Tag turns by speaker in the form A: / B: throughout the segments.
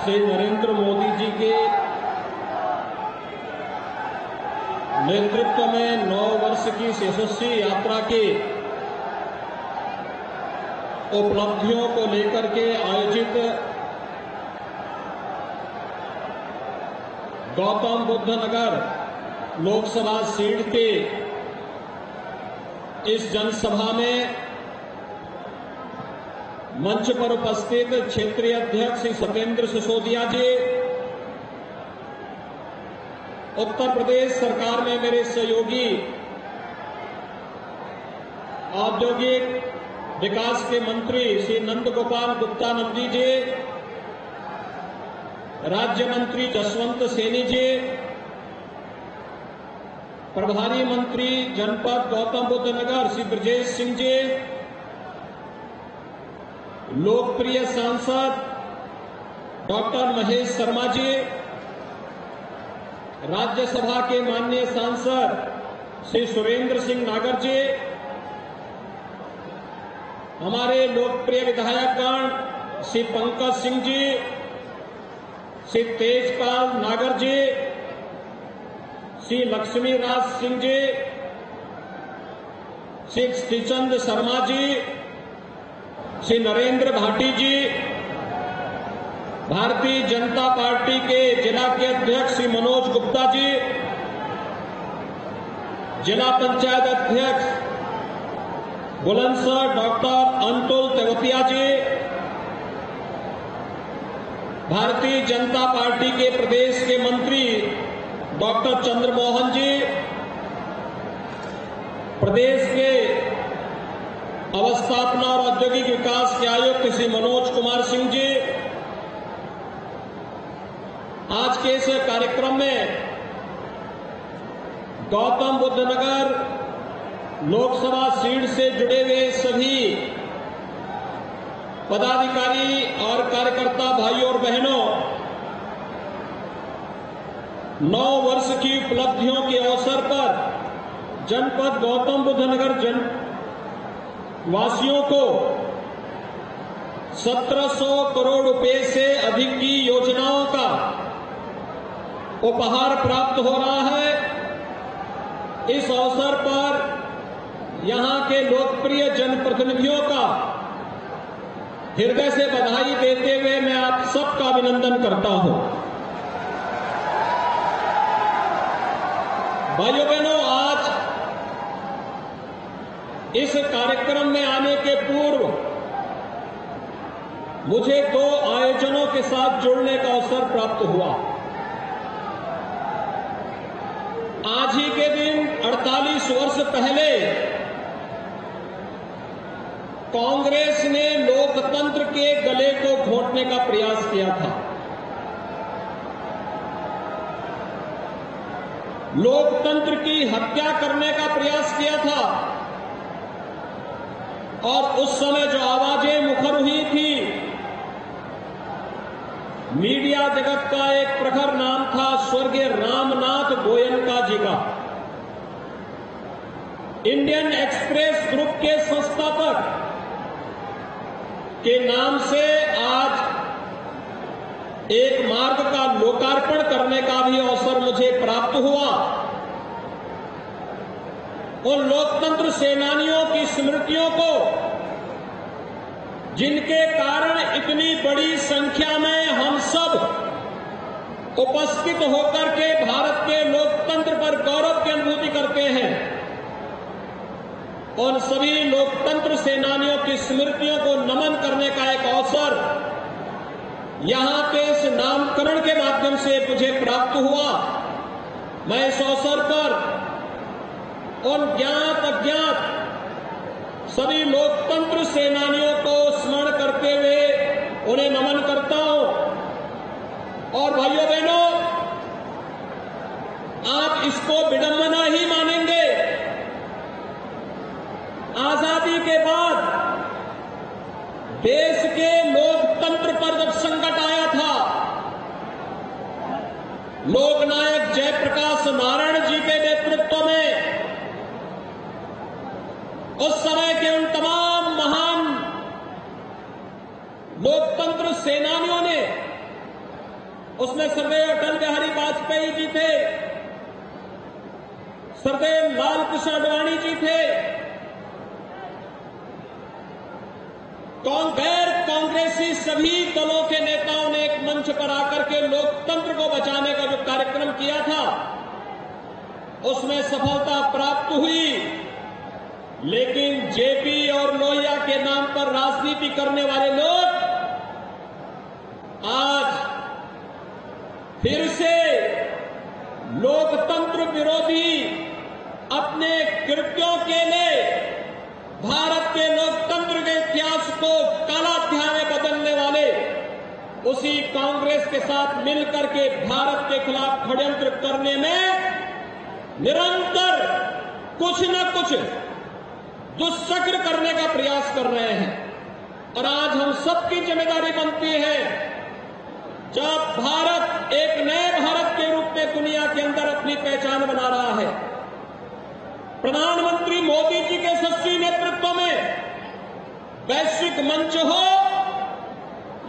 A: श्री नरेंद्र मोदी जी के नेतृत्व में 9 वर्ष की यशस्वी यात्रा के उपलब्धियों को लेकर के आयोजित गौतम बुद्ध नगर लोकसभा सीट के इस जनसभा में मंच पर उपस्थित क्षेत्रीय अध्यक्ष श्री सत्येंद्र सिसोदिया जी, उत्तर प्रदेश सरकार में मेरे सहयोगी औद्योगिक विकास के मंत्री श्री नंद गोपाल गुप्ता नंदी जी, राज्य मंत्री जसवंत सैनी जी, प्रभारी मंत्री जनपद गौतम बुद्ध नगर श्री ब्रजेश सिंह जी, लोकप्रिय सांसद डॉक्टर महेश शर्मा जी, राज्यसभा के माननीय सांसद श्री सुरेंद्र सिंह नागर जी, हमारे लोकप्रिय विधायकगण श्री पंकज सिंह जी, श्री तेजपाल नागर जी, श्री लक्ष्मी राज सिंह जी, श्री श्रीचंद शर्मा जी, श्री नरेंद्र भाटी जी, भारतीय जनता पार्टी के जिला के अध्यक्ष श्री मनोज गुप्ता जी, जिला पंचायत अध्यक्ष बुलंदशहर डॉक्टर अंतुल तेवतिया जी, भारतीय जनता पार्टी के प्रदेश के मंत्री डॉक्टर चंद्रमोहन जी, प्रदेश के अवस्थापना और औद्योगिक विकास के आयुक्त श्री मनोज कुमार सिंह जी, आज के इस कार्यक्रम में गौतम बुद्ध नगर लोकसभा सीट से जुड़े हुए सभी पदाधिकारी और कार्यकर्ता भाइयों और बहनों, 9 वर्ष की उपलब्धियों के अवसर पर जनपद गौतम बुद्ध नगर वासियों को 1700 करोड़ रुपए से अधिक की योजनाओं का उपहार प्राप्त हो रहा है। इस अवसर पर यहां के लोकप्रिय जनप्रतिनिधियों का हृदय से बधाई देते हुए मैं आप सबका अभिनंदन करता हूं। भाइयों बहनों, आज इस कार्यक्रम में आने के पूर्व मुझे 2 आयोजनों के साथ जुड़ने का अवसर प्राप्त हुआ। आज ही के दिन 48 वर्ष पहले कांग्रेस ने लोकतंत्र के गले को घोंटने का प्रयास किया था। लोकतंत्र की हत्या करने का प्रयास किया था और उस समय जो आवाजें मुखर हुई थी, मीडिया जगत का एक प्रखर नाम था स्वर्गीय रामनाथ गोयनका जी का। इंडियन एक्सप्रेस ग्रुप के संस्थापक के नाम से आज एक मार्ग का लोकार्पण करने का भी अवसर मुझे प्राप्त हुआ। उन लोकतंत्र सेनानियों की स्मृतियों को, जिनके कारण इतनी बड़ी संख्या में हम सब उपस्थित होकर के भारत के लोकतंत्र पर गौरव की अनुभूति करते हैं, उन सभी लोकतंत्र सेनानियों की स्मृतियों को नमन करने का एक अवसर यहां के इस नामकरण के माध्यम से मुझे प्राप्त हुआ। मैं इस अवसर पर उन ज्ञात अज्ञात सभी लोकतंत्र सेनानियों को स्मरण करते हुए उन्हें नमन करता हूं। और भाइयों बहनों, आप इसको विडंबना ही मानेंगे, आजादी के बाद देश के लोकतंत्र पर जब संकट आया था, लोकनायक जयप्रकाश नारायण जी के नेतृत्व में उस समय के उन तमाम महान लोकतंत्र सेनानियों ने उसमें सरदेव अटल बिहारी वाजपेयी जी थे, सरदेव लाल कृष्ण आडवाणी जी थे, गैर कांग्रेसी सभी दलों के नेताओं ने एक मंच पर आकर के लोकतंत्र को बचाने का जो कार्यक्रम किया था उसमें सफलता प्राप्त हुई। लेकिन जेपी और लोहिया के नाम पर राजनीति करने वाले लोग आज फिर से लोकतंत्र विरोधी अपने कृत्यों के लिए भारत के लोकतंत्र के इतिहास को काला अध्याय में बदलने वाले उसी कांग्रेस के साथ मिलकर के भारत के खिलाफ षड्यंत्र करने में निरंतर कुछ न कुछ दुष्चक्र करने का प्रयास कर रहे हैं। और आज हम सबकी जिम्मेदारी बनती है, जब भारत एक नए भारत के रूप में दुनिया के अंदर अपनी पहचान बना रहा है, प्रधानमंत्री मोदी जी के यशस्वी नेतृत्व में वैश्विक मंच हो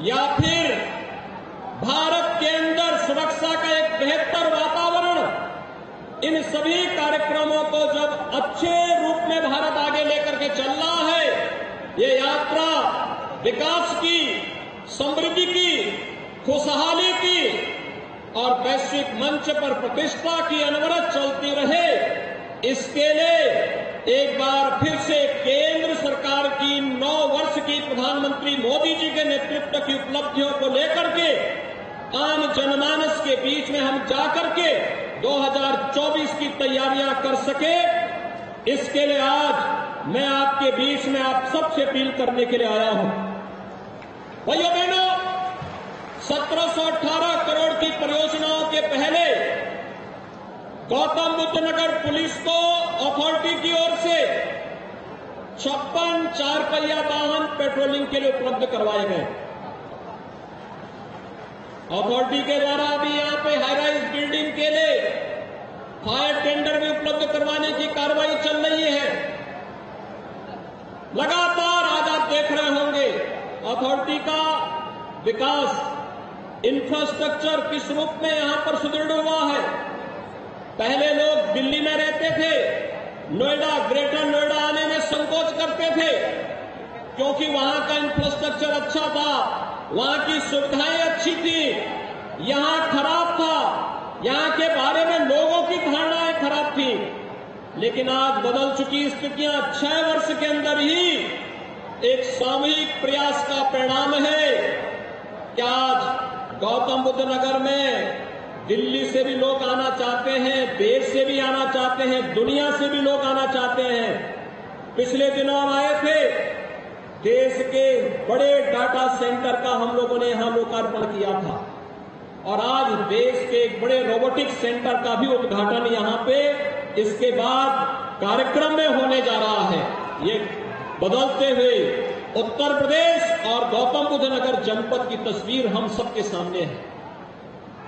A: या फिर भारत के अंदर सुरक्षा का एक बेहतर वातावरण, इन सभी कार्यक्रमों को जब अच्छे रूप में भारत आगे लेकर के चल रहा है, ये यात्रा विकास की, समृद्धि की, खुशहाली की और वैश्विक मंच पर प्रतिष्ठा की अनवरत चलती रहे, इसके लिए एक बार फिर से केंद्र सरकार की 9 वर्ष की प्रधानमंत्री मोदी जी के नेतृत्व की उपलब्धियों को लेकर के आम जनमानस के बीच में हम जाकर के 2024 की तैयारियां कर सके, इसके लिए आज मैं आपके बीच में आप सबसे अपील करने के लिए आया हूं। भाइयों बहनों, 1718 करोड़ की परियोजनाओं के पहले गौतम बुद्ध नगर पुलिस को अथॉरिटी की ओर से 56 4 पहिया वाहन पेट्रोलिंग के लिए उपलब्ध करवाए गए। अथॉरिटी के द्वारा अभी यहां पे हाईराइज बिल्डिंग के लिए फायर टेंडर भी उपलब्ध करवाने की कार्रवाई चल रही है। लगातार आज आप देख रहे होंगे अथॉरिटी का विकास, इंफ्रास्ट्रक्चर किस रूप में यहां पर सुदृढ़ हुआ है। पहले लोग दिल्ली में रहते थे, नोएडा, ग्रेटर नोएडा आने में संकोच करते थे क्योंकि वहां का इंफ्रास्ट्रक्चर अच्छा था, वहां की सुविधाएं अच्छी थी। यहां खराब था, यहां के बारे में लोगों की धारणाएं खराब थी। लेकिन आज बदल चुकी स्थितियां 6 वर्ष के अंदर ही एक सामूहिक प्रयास का परिणाम है कि आज गौतम बुद्ध नगर में दिल्ली से भी लोग आना चाहते हैं, देश से भी आना चाहते हैं, दुनिया से भी लोग आना चाहते हैं। पिछले दिनों हम आए थे, देश के बड़े डाटा सेंटर का हम लोगों ने यहां लोकार्पण किया था और आज देश के एक बड़े रोबोटिक्स सेंटर का भी उद्घाटन यहां पे इसके बाद कार्यक्रम में होने जा रहा है। ये बदलते हुए उत्तर प्रदेश और गौतम बुद्ध नगर जनपद की तस्वीर हम सबके सामने है।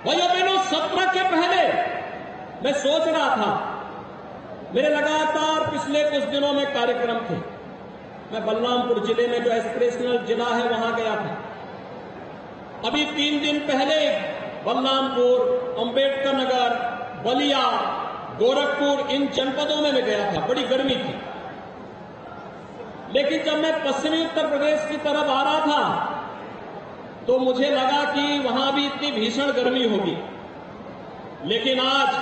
A: भाइयों बहनों, सत्र के पहले मैं सोच रहा था, मेरे लगातार पिछले कुछ दिनों में कार्यक्रम थे। मैं बलरामपुर जिले में जो एस्पिरेशनल जिला है वहां गया था। अभी 3 दिन पहले बलरामपुर, अंबेडकर नगर, बलिया, गोरखपुर, इन जनपदों में मैं गया था। बड़ी गर्मी थी, लेकिन जब मैं पश्चिमी उत्तर प्रदेश की तरफ आ रहा था तो मुझे लगा कि वहां भी इतनी भीषण गर्मी होगी। लेकिन आज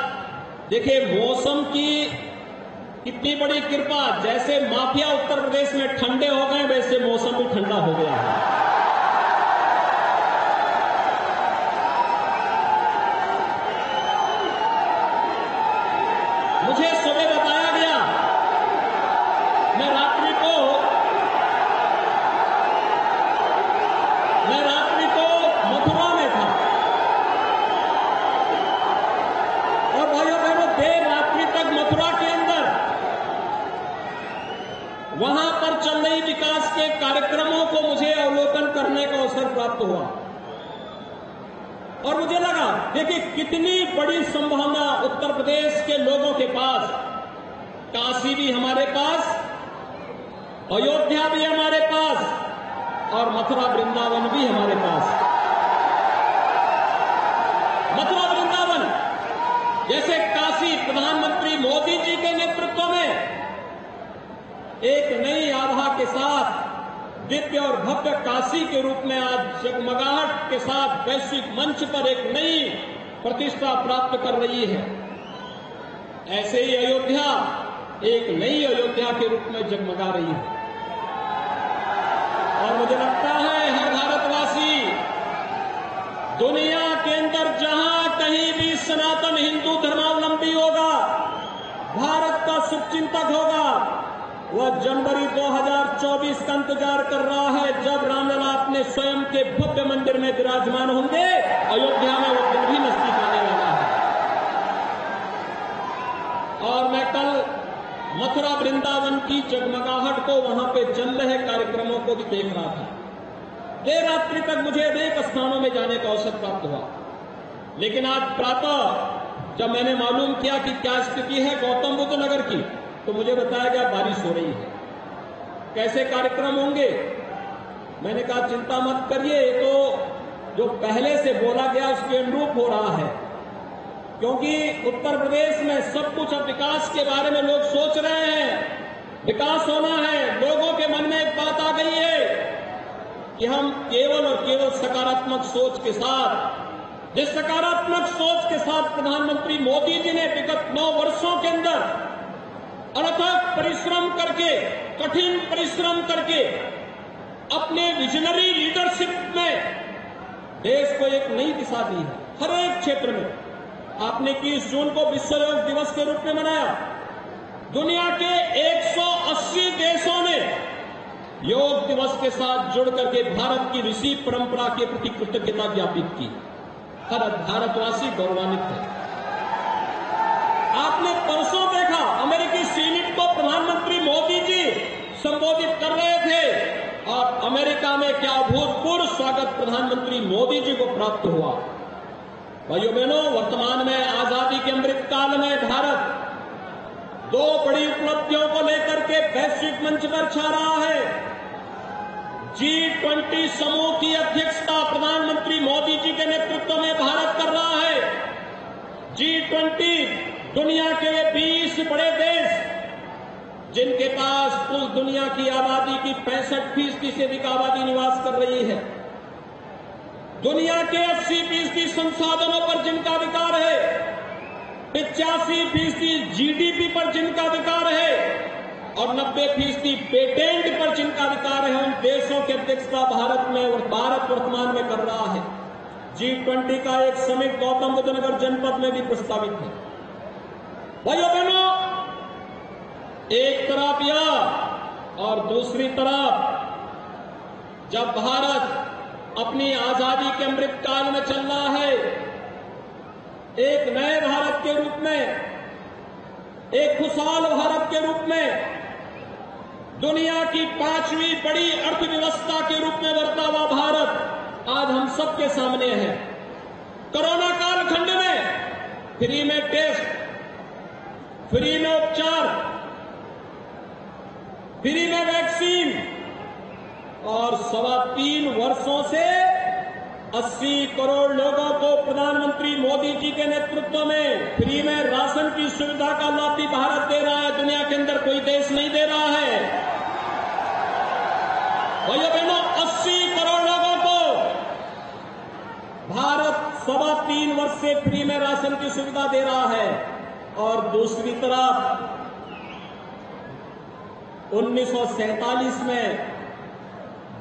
A: देखिए मौसम की कितनी बड़ी कृपा, जैसे माफिया उत्तर प्रदेश में ठंडे हो गए वैसे मौसम भी ठंडा हो गया है। मुझे सुबह बताया गया, मैं रात्रि को मथुरा में था और भाइयों बहनों देर रात्रि तक मथुरा के अंदर वहां पर चल रही विकास के कार्यक्रमों को मुझे अवलोकन करने का अवसर प्राप्त हुआ और मुझे लगा देखिए कितनी बड़ी संभावना उत्तर प्रदेश के लोगों के पास। काशी भी हमारे पास, अयोध्या भी हमारे पास और मथुरा वृंदावन भी हमारे पास। जैसे काशी प्रधानमंत्री मोदी जी के नेतृत्व में एक नई आभा के साथ दिव्य और भव्य काशी के रूप में आज जगमगाहट के साथ वैश्विक मंच पर एक नई प्रतिष्ठा प्राप्त कर रही है, ऐसे ही अयोध्या एक नई अयोध्या के रूप में जगमगा रही है। और मुझे लगता है हर भारतवासी दुनिया के अंदर जहां कहीं भी सनातन हिंदू धर्मावलंबी होगा, भारत का शुभचिंतक होगा, वह जनवरी 2024 का इंतजार कर रहा है, जब रामलला अपने स्वयं के भव्य मंदिर में विराजमान होंगे। अयोध्या में वो दिन भी नजदीक आने वाला है। और मैं कल मथुरा वृंदावन की जगमगाहट को, वहां पे चल रहे कार्यक्रमों को भी देख रहा था। देर रात्रि तक मुझे अनेक स्थानों में जाने का अवसर प्राप्त हुआ, लेकिन आज प्रातः जब मैंने मालूम किया कि क्या स्थिति है गौतम बुद्ध नगर की, तो मुझे बताया गया बारिश हो रही है। कैसे कार्यक्रम होंगे? मैंने कहा चिंता मत करिए, ये तो जो पहले से बोला गया उसके अनुरूप हो रहा है, क्योंकि उत्तर प्रदेश में सब कुछ अब विकास के बारे में लोग सोच रहे हैं, विकास होना है। लोगों के मन में एक बात आ गई है कि हम केवल और केवल सकारात्मक सोच के साथ, जिस सकारात्मक सोच के साथ प्रधानमंत्री मोदी जी ने विगत 9 वर्षों के अंदर अथक परिश्रम करके, कठिन परिश्रम करके अपने विजनरी लीडरशिप में देश को एक नई दिशा दी है। हर एक क्षेत्र में आपने 21 जून को विश्व योग दिवस के रूप में मनाया। दुनिया के 180 देशों ने योग दिवस के साथ जुड़ करके भारत की ऋषि परंपरा के प्रति कृतज्ञता ज्ञापित की। हर भारतवासी गौरवान्वित है। आपने परसों देखा अमेरिकी सीनेट को प्रधानमंत्री मोदी जी संबोधित कर रहे थे, और अमेरिका में क्या अभूतपूर्व स्वागत प्रधानमंत्री मोदी जी को प्राप्त हुआ। भाइयों बहनों, वर्तमान में आजादी के अमृत काल में भारत 2 बड़ी उपलब्धियों को लेकर के वैश्विक मंच पर छा रहा है। G20 समूह की अध्यक्षता प्रधानमंत्री मोदी जी के नेतृत्व में भारत कर रहा है। G20 दुनिया के 20 बड़े देश, जिनके पास कुल दुनिया की आबादी की 65% से अधिक आबादी निवास कर रही है, दुनिया के 80% संसाधनों पर जिनका अधिकार है, 85% जीडीपी पर जिनका अधिकार है, और 90% पेटेंट पर जिनका अधिकार है, उन देशों की अध्यक्षता भारत वर्तमान में कर रहा है। G20 का एक समिट गौतम बुद्ध नगर जनपद में भी प्रस्तावित है। भाइयों बहनों, एक तरफ यह और दूसरी तरफ जब भारत अपनी आजादी के अमृत काल में चल रहा है, एक नए भारत के रूप में, एक खुशहाल भारत के रूप में, दुनिया की 5वीं बड़ी अर्थव्यवस्था के रूप में बढ़ता हुआ भारत आज हम सबके सामने है। कोरोना कालखंड में फ्री में टेस्ट, फ्री में उपचार, फ्री में वैक्सीन, और 3.25 वर्षों से 80 करोड़ लोगों को प्रधानमंत्री मोदी जी के नेतृत्व में फ्री में राशन की सुविधा का लाभ भी भारत दे रहा है। दुनिया के अंदर कोई देश नहीं दे रहा है। भाइयों बहनों, 80 करोड़ लोगों को भारत 3.25 वर्ष से फ्री में राशन की सुविधा दे रहा है। और दूसरी तरफ 1947 में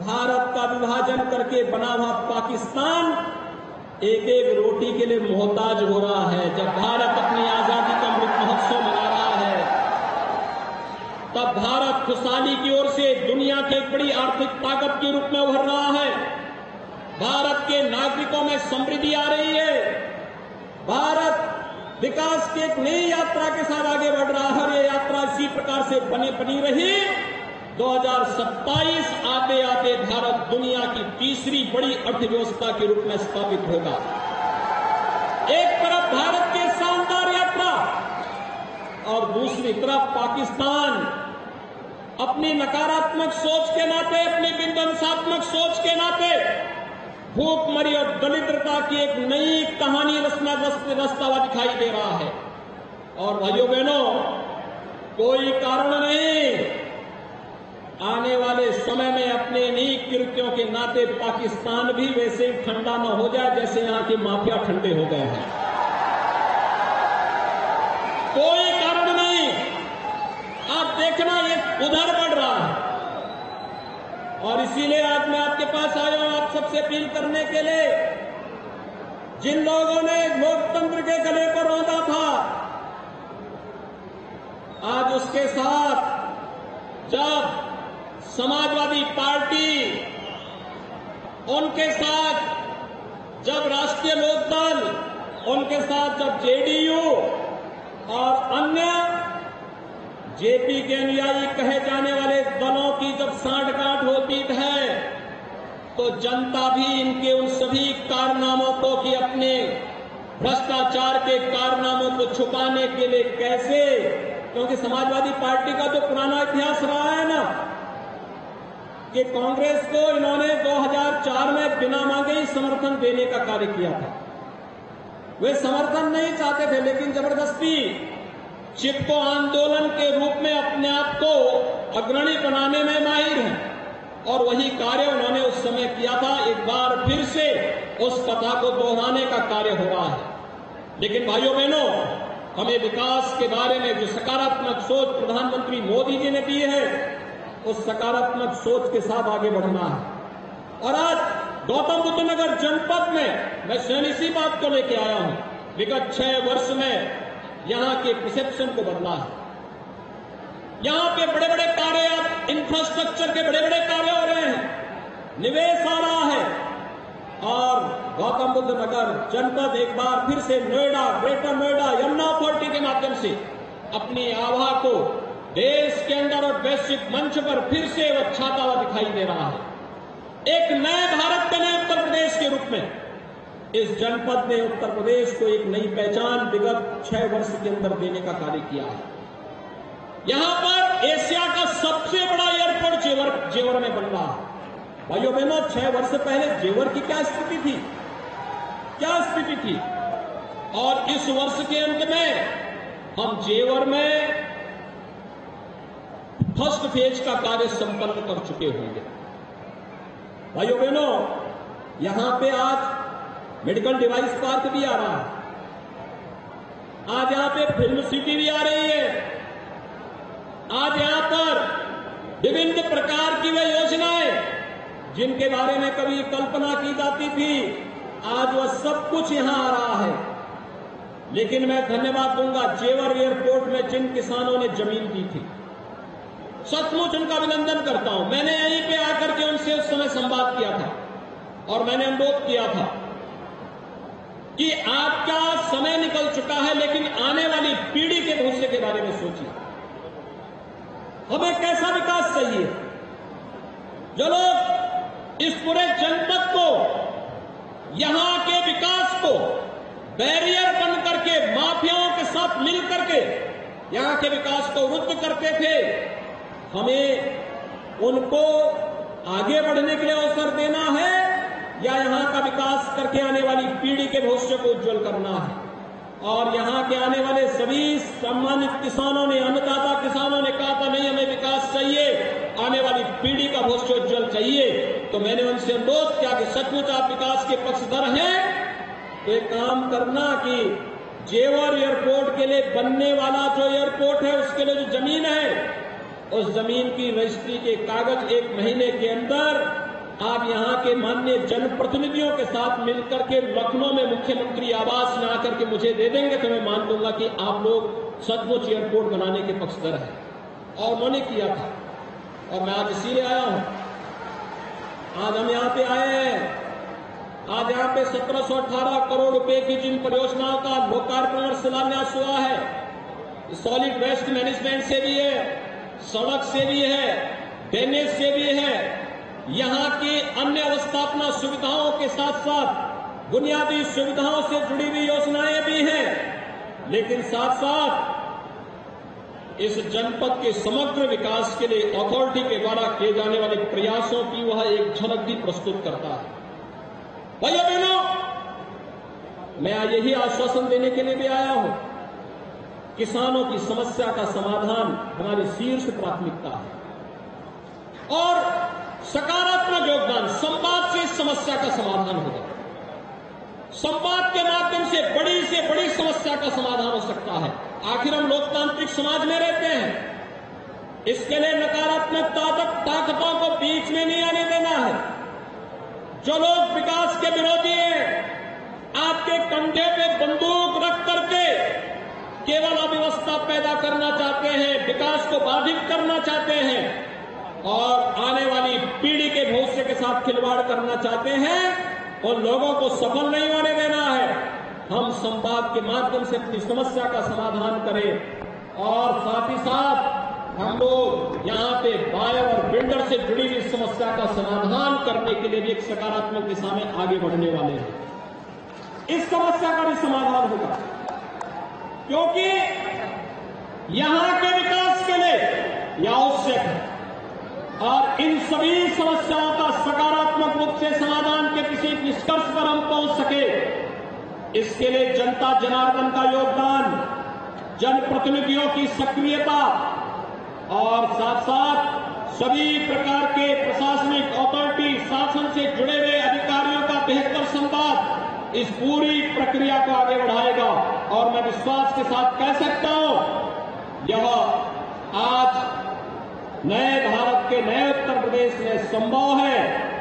A: भारत का विभाजन करके बना हुआ पाकिस्तान एक एक रोटी के लिए मोहताज हो रहा है। जब भारत अपनी आजादी का अमृत महोत्सव मना रहा है, तब भारत खुशहाली की ओर से दुनिया की एक बड़ी आर्थिक ताकत के रूप में उभर रहा है। भारत के नागरिकों में समृद्धि आ रही है। भारत विकास की एक नई यात्रा के साथ आगे बढ़ रहा है। ये यात्रा इसी प्रकार से बनी रही। 2027 आते आते भारत दुनिया की तीसरी बड़ी अर्थव्यवस्था के रूप में स्थापित होगा। एक तरफ भारत की शानदार यात्रा और दूसरी तरफ पाकिस्तान अपनी नकारात्मक सोच के नाते, अपनी विध्वंसात्मक सोच के नाते भूखमरी और दरिद्रता की एक नई कहानी रचता हुआ दिखाई दे रहा है। और भाइयों बहनों, कोई कारण नहीं, आने वाले समय में अपने इन्हीं कृत्यों के नाते पाकिस्तान भी वैसे ही ठंडा न हो जाए जैसे यहां के माफिया ठंडे हो गए हैं। कोई कारण नहीं, आप देखना ये उधर बढ़ रहा है। और इसीलिए आज मैं आपके पास आया हूं आप सबसे अपील करने के लिए, जिन लोगों ने लोकतंत्र के गले पर रौंदा था, आज उसके साथ जब समाजवादी पार्टी, उनके साथ जब राष्ट्रीय लोकदल, उनके साथ जब जेडीयू और अन्य जेपी के अनुयायी कहे जाने वाले दलों की जब सांठगांठ होती है, तो जनता भी इनके उन सभी कारनामों को कि अपने भ्रष्टाचार के कारनामों को छुपाने के लिए कैसे, क्योंकि समाजवादी पार्टी का तो पुराना इतिहास रहा है ना कि कांग्रेस को इन्होंने 2004 में बिना मांगे ही समर्थन देने का कार्य किया था। वे समर्थन नहीं चाहते थे, लेकिन जबरदस्ती चिपको आंदोलन के रूप में अपने आप को अग्रणी बनाने में माहिर हैं और वही कार्य उन्होंने उस समय किया था। एक बार फिर से उस कथा को दोहराने का कार्य हो रहा है। लेकिन भाइयों बहनों, हमें विकास के बारे में जो सकारात्मक सोच प्रधानमंत्री मोदी जी ने दी है, उस सकारात्मक सोच के साथ आगे बढ़ना है। और आज गौतम बुद्ध नगर जनपद में मैं स्वयं इसी बात को लेकर आया हूं। विगत 6 वर्ष में यहां के परसेप्शन को बदला है। यहां पे बड़े बड़े कार्य, इंफ्रास्ट्रक्चर के बड़े बड़े कार्य हो रहे हैं, निवेश आ रहा है। और गौतम बुद्ध नगर जनपद एक बार फिर से नोएडा, ग्रेटर नोएडा यमुना अथॉरिटी के माध्यम से अपनी आभा को देश के अंदर और वैश्विक मंच पर फिर से वो छाता हुआ दिखाई दे रहा है। एक नए भारत के नए उत्तर प्रदेश के रूप में इस जनपद ने उत्तर प्रदेश को एक नई पहचान विगत 6 वर्ष के अंदर देने का कार्य किया है। यहां पर एशिया का सबसे बड़ा एयरपोर्ट जेवर में बन रहा है। भाइयों बहनों, 6 वर्ष पहले जेवर की क्या स्थिति थी, क्या स्थिति थी? और इस वर्ष के अंत में हम जेवर में फर्स्ट फेज का कार्य संपन्न कर चुके होंगे। भाइयों बहनों, यहां पे आज मेडिकल डिवाइस पार्क भी आ रहा है, आज यहां पे फिल्म सिटी भी आ रही है, आज यहां पर विभिन्न प्रकार की वे योजनाएं जिनके बारे में कभी कल्पना की जाती थी, आज वह सब कुछ यहां आ रहा है। लेकिन मैं धन्यवाद दूंगा जेवर एयरपोर्ट में जिन किसानों ने जमीन दी थी, सचमुच उनका अभिनंदन करता हूं। मैंने यहीं पे आकर के उनसे उस समय संवाद किया था और मैंने अनुरोध किया था कि आपका समय निकल चुका है, लेकिन आने वाली पीढ़ी के भविष्य के बारे में सोचिए। हमें कैसा विकास चाहिए? जो लोग इस पूरे जनपद को, यहां के विकास को बैरियर बन करके माफियाओं के साथ मिल करके यहां के विकास को रुद्ध करते थे, हमें उनको आगे बढ़ने के लिए अवसर देना है या यहां का विकास करके आने वाली पीढ़ी के भविष्य को उज्जवल करना है। और यहां के आने वाले सभी सम्मानित किसानों ने, अन्नदाता किसानों ने कहा था नहीं, हमें विकास चाहिए, आने वाली पीढ़ी का भविष्य उज्जवल चाहिए। तो मैंने उनसे अनुरोध किया कि सचमुच आप विकास के पक्षधर हैं तो एक काम करना कि जेवर एयरपोर्ट के लिए बनने वाला जो एयरपोर्ट है, उसके लिए जो जमीन है, उस जमीन की रजिस्ट्री के कागज 1 महीने के अंदर आप यहां के माननीय जनप्रतिनिधियों के साथ मिलकर के लखनऊ में मुख्यमंत्री आवास में आकर के मुझे दे देंगे तो मैं मान दूंगा कि आप लोग सचमुच एयरपोर्ट बनाने के पक्षधर हैं। और उन्होंने किया था और मैं आज इसीलिए आया हूं। आज हम यहां पे आए हैं, आज यहां पे 1718 करोड़ रुपए की जिन परियोजनाओं का लोकार्पण और शिलान्यास हुआ है, सॉलिड वेस्ट मैनेजमेंट से भी है, सड़क से भी है, ड्रेनेज से भी है, यहां की अन्य अवस्थापना सुविधाओं के साथ साथ बुनियादी सुविधाओं से जुड़ी हुई योजनाएं भी हैं। लेकिन साथ साथ इस जनपद के समग्र विकास के लिए अथॉरिटी के द्वारा किए जाने वाले प्रयासों की वह एक झलक भी प्रस्तुत करता है। भाइयों बहनों, मैं यही आश्वासन देने के लिए भी आया हूं, किसानों की समस्या का समाधान हमारी शीर्ष प्राथमिकता है और सकारात्मक योगदान, संवाद से इस समस्या का समाधान होगा। संवाद के माध्यम से बड़ी समस्या का समाधान हो सकता है। आखिर हम लोकतांत्रिक समाज में रहते हैं, इसके लिए नकारात्मक ताकतों को बीच में नहीं आने देना है। जो लोग विकास के विरोधी हैं, आपके कंधे पे बंदूक रख करके केवल अव्यवस्था पैदा करना चाहते हैं, विकास को बाधित करना चाहते हैं और आने वाली पीढ़ी के भविष्य के साथ खिलवाड़ करना चाहते हैं, उन लोगों को सफल नहीं होने देना है। हम संवाद के माध्यम से अपनी समस्या का समाधान करें और साथ ही साथ हम लोग यहां पे बाय और बिल्डर से जुड़ी हुई समस्या का समाधान करने के लिए भी एक सकारात्मक दिशा में आगे बढ़ने वाले हैं। इस समस्या का भी समाधान होगा, क्योंकि यहां के विकास के लिए यह आवश्यक है और इन सभी समस्याओं का सकारात्मक रूप से समाधान के किसी निष्कर्ष पर हम पहुंच सके, इसके लिए जनता जनार्दन का योगदान, जनप्रतिनिधियों की सक्रियता और साथ साथ सभी प्रकार के प्रशासनिक अथॉरिटी, शासन से जुड़े हुए अधिकारियों का बेहतर संवाद इस पूरी प्रक्रिया को आगे बढ़ाएगा। और मैं विश्वास के साथ कह सकता हूं, यह आज नए भारत के नए उत्तर प्रदेश में संभव है,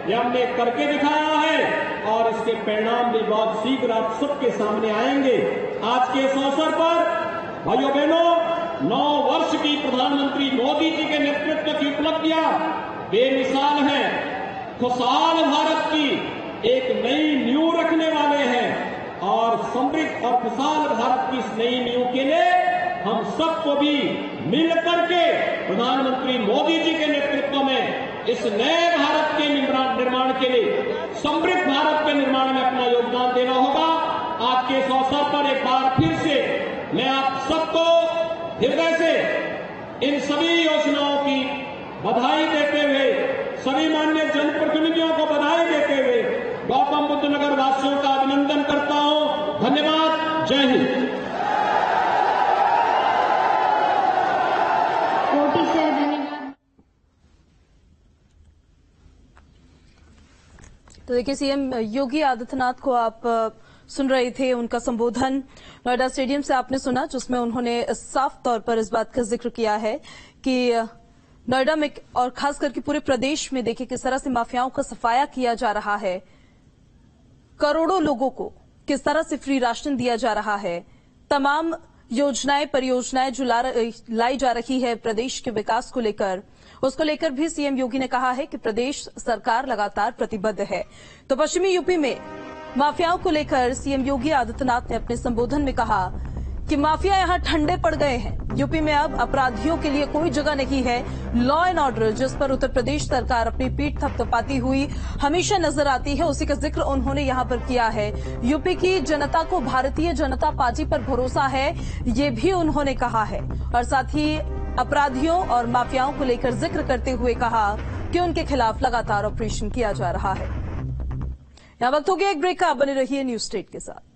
A: यह हमने करके दिखाया है और इसके परिणाम भी बहुत शीघ्र आप सबके सामने आएंगे। आज के इस अवसर पर भाइयों बहनों, 9 वर्ष की प्रधानमंत्री मोदी जी के नेतृत्व की उपलब्धियां बेमिसाल हैं। खुशहाल भारत की एक नई नींव रखने वाले हैं और समृद्ध और खुशहाल भारत की इस नई नींव के लिए हम सबको भी मिल करके प्रधानमंत्री मोदी जी के नेतृत्व में इस नए भारत के निर्माण के लिए, समृद्ध भारत के निर्माण में अपना योगदान देना होगा। आज के इस अवसर पर एक बार फिर से मैं आप सबको हृदय से इन सभी योजनाओं की बधाई देते हुए, सभी माननीय जनप्रतिनिधियों को बधाई देते हुए गौतम बुद्ध नगर वासियों का अभिनंदन करता हूं। धन्यवाद। जय हिंद।
B: तो देखिए, सीएम योगी आदित्यनाथ को आप सुन रहे थे, उनका संबोधन नोएडा स्टेडियम से आपने सुना, जिसमें उन्होंने साफ तौर पर इस बात का जिक्र किया है कि नोएडा में और खास करके पूरे प्रदेश में देखिए किस तरह से माफियाओं का सफाया किया जा रहा है, करोड़ों लोगों को किस तरह से फ्री राशन दिया जा रहा है, तमाम योजनाएं परियोजनाएं जो लाई जा रही है प्रदेश के विकास को लेकर, उसको लेकर भी सीएम योगी ने कहा है कि प्रदेश सरकार लगातार प्रतिबद्ध है। तो पश्चिमी यूपी में माफियाओं को लेकर सीएम योगी आदित्यनाथ ने अपने संबोधन में कहा कि माफिया यहां ठंडे पड़ गए हैं। यूपी में अब अपराधियों के लिए कोई जगह नहीं है। लॉ एंड ऑर्डर जिस पर उत्तर प्रदेश सरकार अपनी पीठ थपथपाती हुई हमेशा नजर आती है, उसी का जिक्र उन्होंने यहां पर किया है। यूपी की जनता को भारतीय जनता पार्टी पर भरोसा है, ये भी उन्होंने कहा है और साथ ही अपराधियों और माफियाओं को लेकर जिक्र करते हुए कहा कि उनके खिलाफ लगातार ऑपरेशन किया जा रहा है। यहां वक्त हो गया एक ब्रेक का, बने रहिए न्यूज स्टेट के साथ।